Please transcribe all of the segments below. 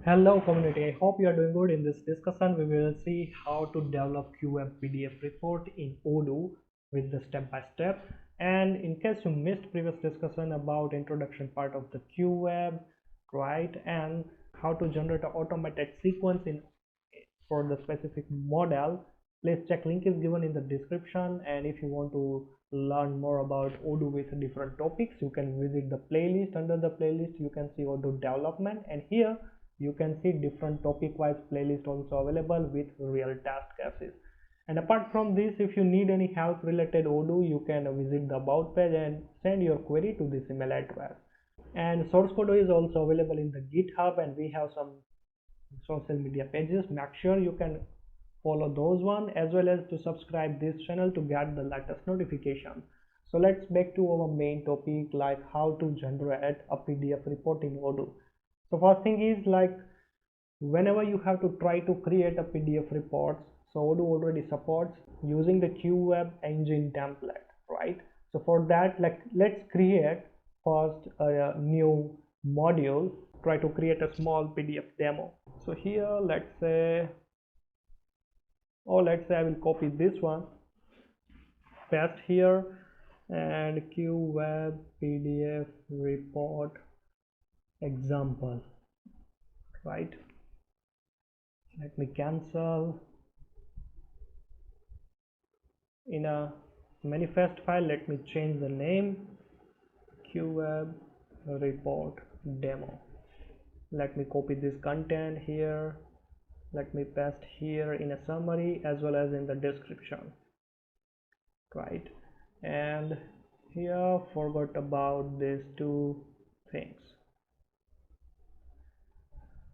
Hello community, I hope you are doing good. In this discussion we will see how to develop Qweb PDF report in Odoo with the step by step. And in case you missed previous discussion about introduction part of the Qweb, right, and how to generate an automated sequence in for the specific model, please check, link is given in the description. And if you want to learn more about Odoo with different topics, you can visit the playlist. Under the playlist you can see Odoo development, and here you can see different topic wise playlist also available with real task cases. And apart from this, if you need any help related Odoo, you can visit the about page and send your query to this email address. And source code is also available in the GitHub, and we have some social media pages. Make sure you can follow those one, as well as to subscribe this channel to get the latest notification. So let's back to our main topic, like how to generate a PDF report in Odoo. So first thing is, like, whenever you have to try to create a PDF report, so Odoo already supports using the Qweb engine template, right? So for that, like, let's create first a new module, try to create a small PDF demo. So here let's say I will copy this one, paste here, and Qweb PDF report example, right? Let me cancel. In a manifest file, let me change the name, Qweb report demo. Let me copy this content here, let me paste here in a summary as well as in the description, right? And here forgot about these two things.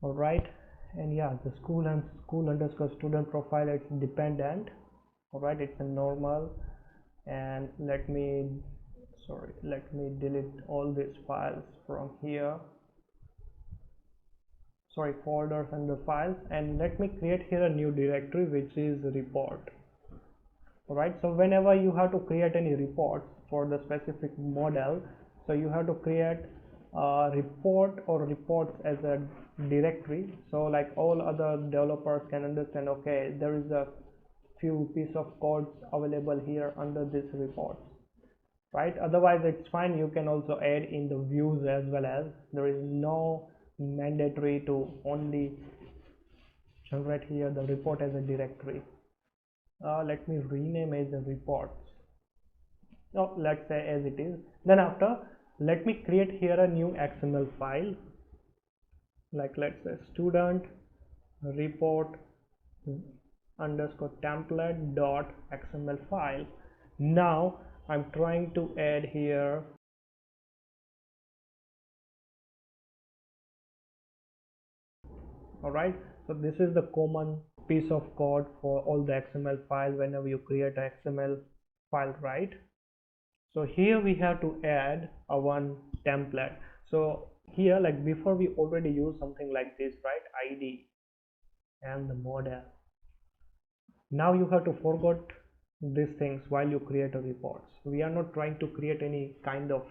All right, and yeah, the school and school underscore student profile, it's dependent. All right, it's a normal. And let me delete all these files from here, folders and the files, and let me create here a new directory which is report. All right, so whenever you have to create any reports for the specific model, so you have to create a report or reports as a directory, so like all other developers can understand, okay, there is a few piece of codes available here under this reports, right? Otherwise it's fine, you can also add in the views as well. As there is no mandatory to only generate here the report as a directory. Let me rename as the reports. No, let's say as it is. Then after, let me create here a new XML file, like let's say student report underscore template dot XML file. Now I'm trying to add here all right, so this is the common piece of code for all the XML file whenever you create an XML file, right? So here we have to add a one template. So here, like before, we already use something like this, right? ID and the model. Now you have to forget these things while you create a reports. We are not trying to create any kind of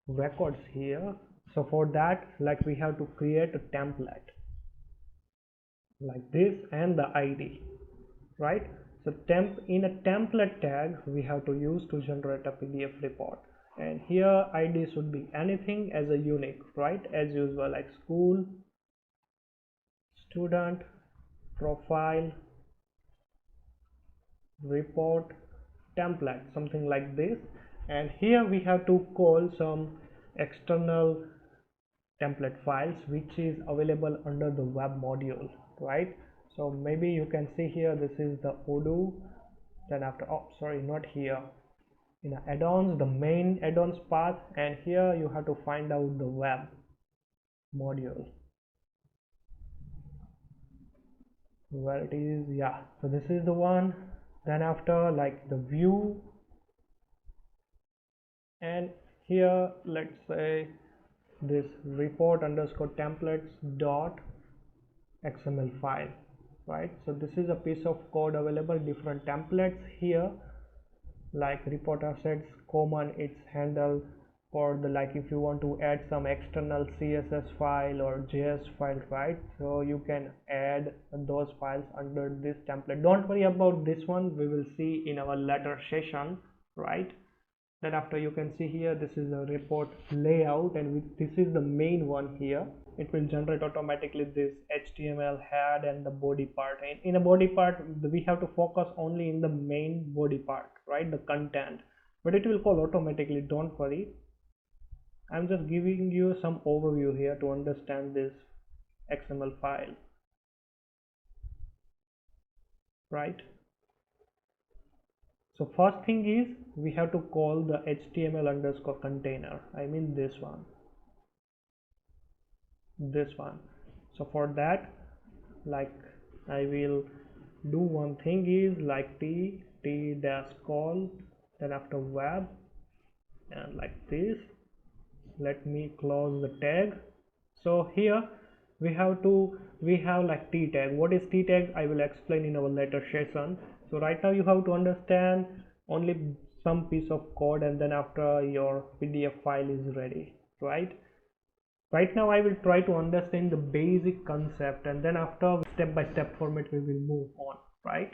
records here. So for that, like, we have to create a template like this and the ID, right? So in a template tag we have to use to generate a PDF report, and here ID should be anything as a unique, right? As usual, like school, student, profile, report, template, something like this. And here we have to call some external template files which is available under the web module, right? So maybe you can see here, this is the Odoo. Then after, oh sorry, not here, in add-ons, the main add-ons path, and here you have to find out the web module where it is. Yeah, so this is the one. Then after, like the view, and here let's say this report underscore templates dot XML file, right? So this is a piece of code available, different templates here, like report assets, common, its handle, for the, like, if you want to add some external CSS file or JS file, right? So you can add those files under this template. Don't worry about this one, we will see in our later session, right? Then after, you can see here, this is a report layout, and this is the main one here. It will generate automatically this HTML head and the body part, and in a body part we have to focus only in the main body part, right, the content, but it will call automatically, don't worry. I'm just giving you some overview here to understand this XML file, right? So first thing is we have to call the HTML underscore container, I mean this one. So for that, like, I will do one thing is like t dash call, then after web, and like this. Let me close the tag. So here we have like t tag. What is t tag? I will explain in our later session. So right now you have to understand only some piece of code, and then after your PDF file is ready, right? Right now I will try to understand the basic concept, and then after, step by step format, we will move on, right?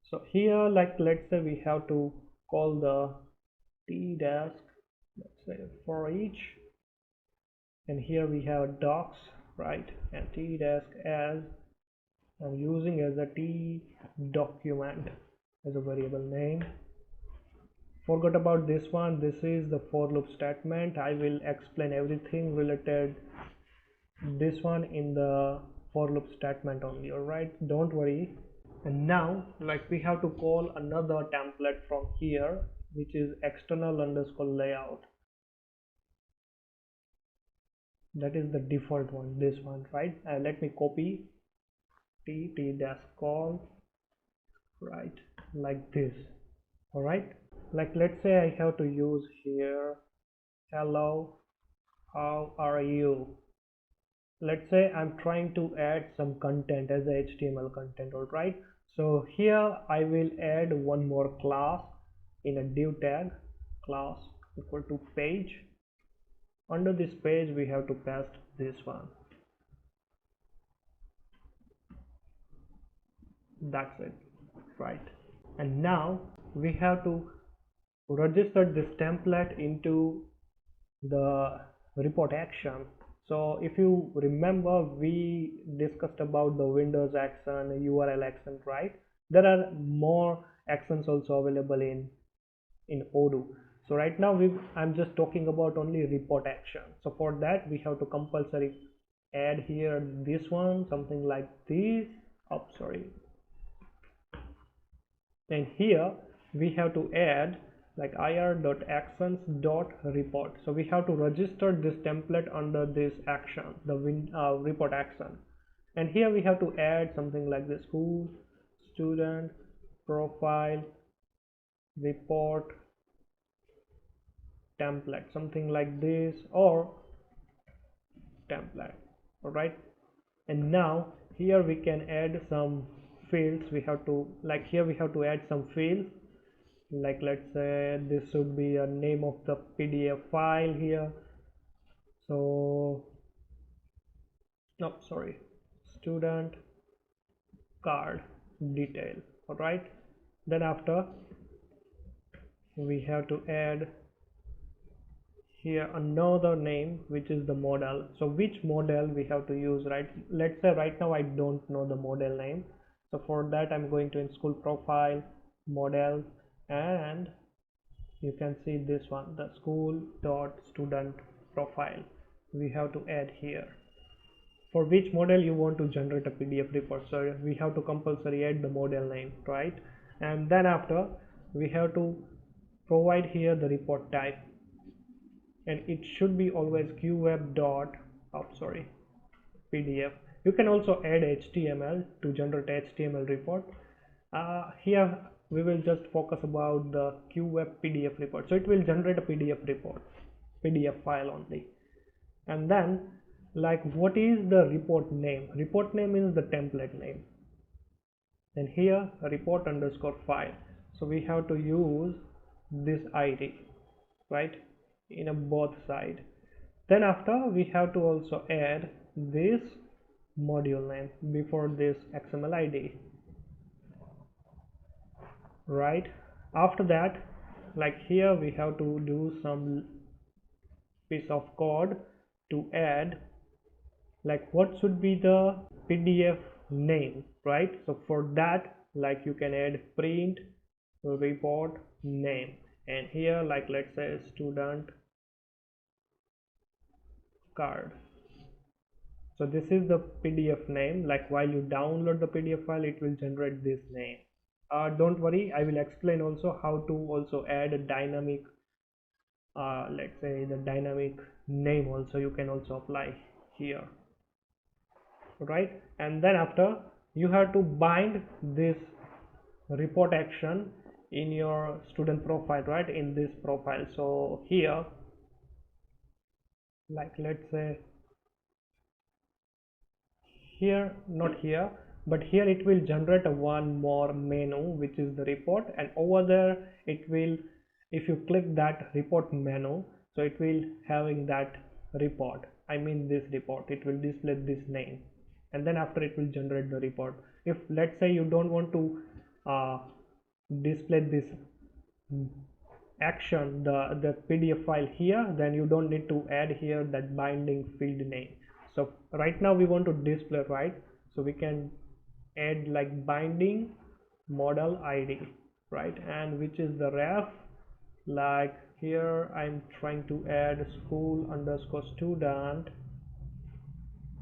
So here, like, let's say we have to call the t dash, let's say for each, and here we have docs, right, and t dash as I'm using as a t document as a variable name. Forgot about this one. This is the for loop statement. I will explain everything related this one in the for loop statement only, all right, don't worry. And now, like, we have to call another template from here, which is external underscore layout. That is the default one, this one, right? Let me copy t dash call, right, like this, all right. Like, let's say I have to use here, hello, how are you? Let's say I'm trying to add some content as a HTML content, all right. So here I will add one more class in a div tag, class equal to page. Under this page we have to pass this one. That's it, right? And now we have to register this template into the report action. So if you remember, we discussed about the Windows action, URL action, right? There are more actions also available in Odoo. So right now I'm just talking about only report action. So for that we have to compulsory add here this one, something like this. Oh, sorry. And here we have to add like ir.actions.report. So we have to register this template under this action, the report action. And here we have to add something like this: school, student, profile, report, template, something like this, or template, all right. And now here we can add some fields. We have to, like, here we have to add some fields, like, let's say this should be a name of the PDF file here. So no, sorry, student card detail, all right. Then after we have to add here another name, which is the model. So which model we have to use, right? Let's say right now I don't know the model name, so for that I'm going to in school profile, model, and you can see this one, the school dot student profile, we have to add here. For which model you want to generate a PDF report, so we have to compulsory add the model name, right? And then after we have to provide here the report type, and it should be always Qweb dot, oh sorry, PDF. You can also add HTML to generate HTML report. Here we will just focus about the Qweb PDF report. So it will generate a PDF report, PDF file only. And then, like, what is the report name? Report name is the template name. And here report underscore file. So we have to use this ID, right? in a both side. Then after we have to also add this module name before this XML ID, right? After that, like here we have to do some piece of code to add like what should be the PDF name, right? So for that, like you can add print report name, and here like let's say student card. So this is the PDF name. Like while you download the PDF file, it will generate this name. Don't worry, I will explain also how to also add a dynamic, let's say the dynamic name also you can also apply here, right? And then after you have to bind this report action in your student profile, right? In this profile. So here, like let's say here, not here, but here it will generate a one more menu which is the report, and over there it will, if you click that report menu, so it will having that report, I mean this report, it will display this name, and then after it will generate the report. If let's say you don't want to display this action, the PDF file here, then you don't need to add here that binding field name. So right now we want to display, right? So we can add like binding model ID, right? And which is the ref, like here I'm trying to add school underscore student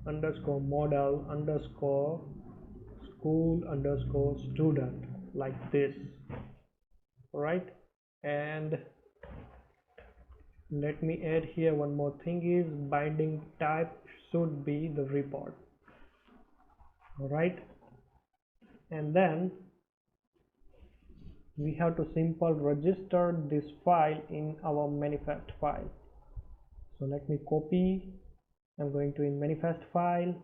underscore model underscore school underscore student, like this, right? And let me add here one more thing, is binding type should be the report, right? And then we have to simple register this file in our manifest file. So let me copy, I'm going to in manifest file,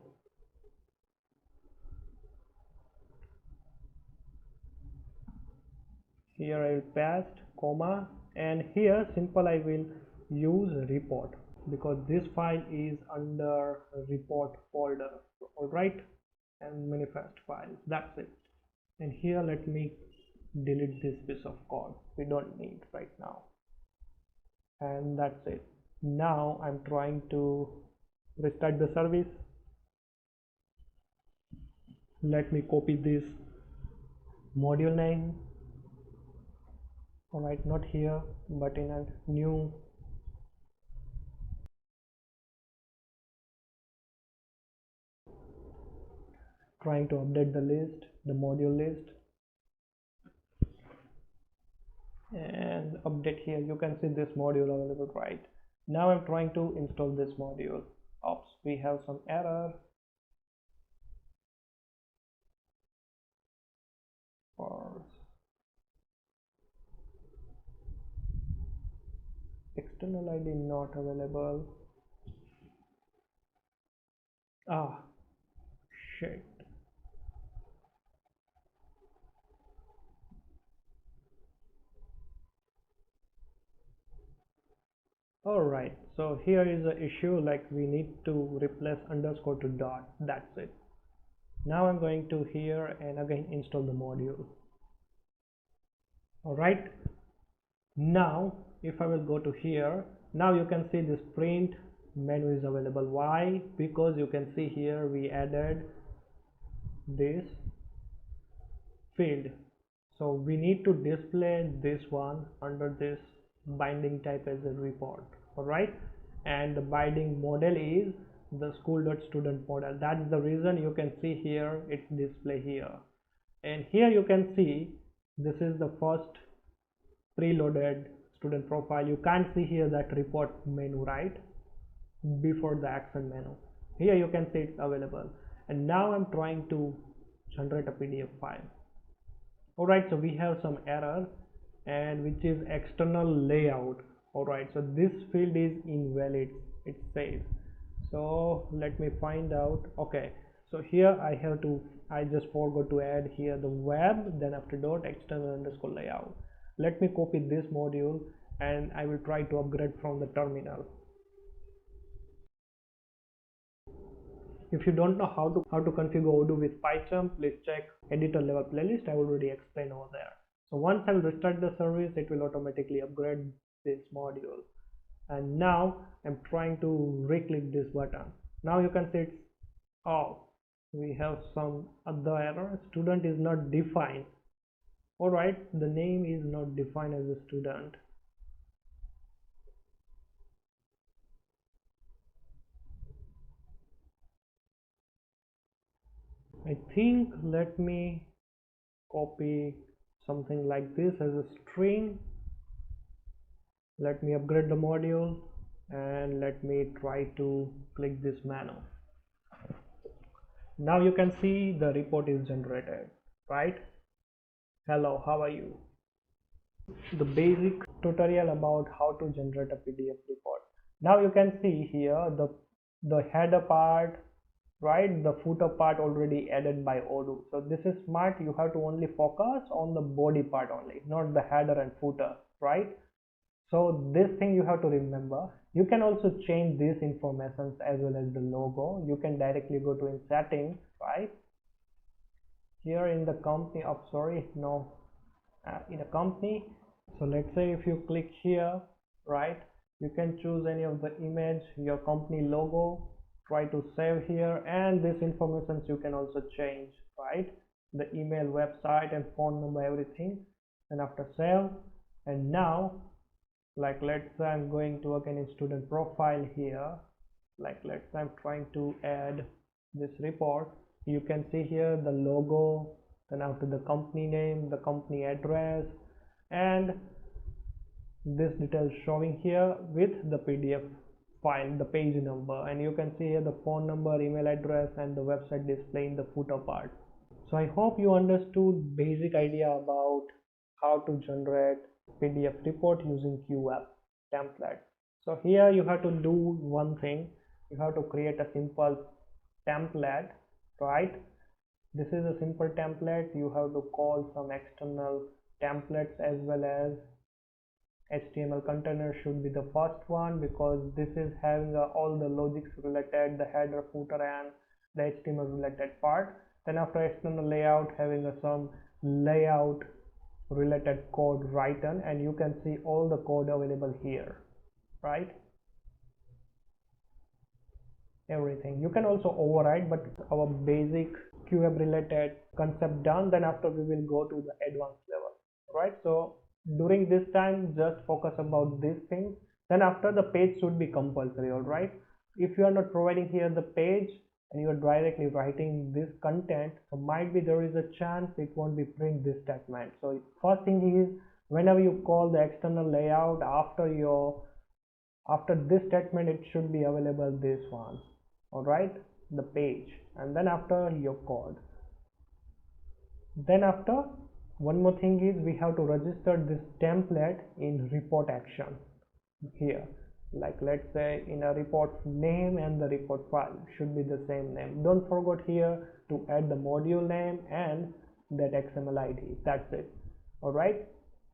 here I will paste comma, and here simple I will use report because this file is under report folder, all right? And manifest file, that's it. And here let me delete this piece of code, we don't need right now, and that's it. Now I'm trying to restart the service. Let me copy this module name, all right, not here but in a new, trying to update the list, the module list, and update here. You can see this module available, right? Now I'm trying to install this module. Oops, we have some error. Or external ID not available. Ah, shit. Alright, so here is the issue, like we need to replace underscore to dot, that's it. Now I'm going to here and again install the module. Alright, now if I will go to here, now you can see this print menu is available. Why? Because you can see here we added this field, so we need to display this one under this binding type as a report, all right? And the binding model is the school.student model. That's the reason you can see here it's display here, and here you can see this is the first preloaded student profile. You can't see here that report menu, right, before the action menu. Here you can see it's available, and now I'm trying to generate a PDF file. Alright, so we have some error, and which is external layout. Alright, so this field is invalid, it says. So let me find out. Okay, so here I just forgot to add here the web, then after dot external underscore layout. Let me copy this module and I will try to upgrade from the terminal. If you don't know how to configure Odoo with Python, please check editor level playlist. I already explained over there. So once I will restart the service, it will automatically upgrade this module. And now I'm trying to re-click this button. Now you can see it's off. We have some other error. Student is not defined. Alright, the name is not defined as a student. I think let me copy something like this as a string. Let me upgrade the module and let me try to click this menu. Now you can see the report is generated, right? Hello, how are you? The basic tutorial about how to generate a PDF report. Now you can see here the header part, right? The footer part already added by Odoo. So this is smart. You have to only focus on the body part only, not the header and footer, right? So this thing you have to remember. You can also change these informations as well as the logo. You can directly go to in settings, right? Here in the company, in a company. So let's say if you click here, right, you can choose any of the image, your company logo, try to save here, and this information you can also change, right? The email, website and phone number, everything. And after save, and now like let's say I'm going to again in student profile here, like let's say I'm trying to add this report. You can see here the logo, then after the company name, the company address, and this details showing here with the PDF file, the page number, and you can see here the phone number, email address and the website display in the footer part. So I hope you understood basic idea about how to generate PDF report using Qweb template. So here you have to do one thing. You have to create a simple template, right? This is a simple template. You have to call some external templates as well as HTML container should be the first one, because this is having all the logics related, the header, footer and the HTML related part. Then after external layout, having some layout related code written, and you can see all the code available here, right? Everything you can also override, but our basic Qweb related concept done. Then after we will go to the advanced level, right? So during this time just focus about these things. Then after, the page should be compulsory, all right? If you are not providing here the page and you are directly writing this content, so might be there is a chance it won't be print this statement. So first thing is, whenever you call the external layout, after this statement it should be available this one, all right, the page, and then after your code. Then after, one more thing is we have to register this template in report action here. Like let's say in a report name and the report file should be the same name. Don't forget here to add the module name and that XML ID. That's it. All right.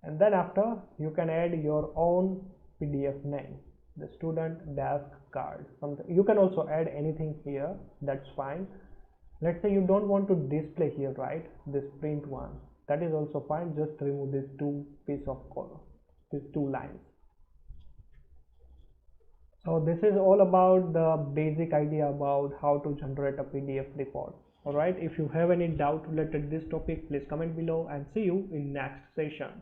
And then after, you can add your own PDF name, the student desk card, something. You can also add anything here. That's fine. Let's say you don't want to display here, right, this print one, that is also fine. Just remove these two piece of code, these two lines. So this is all about the basic idea about how to generate a PDF report. All right, if you have any doubt related to this topic, please comment below and see you in next session.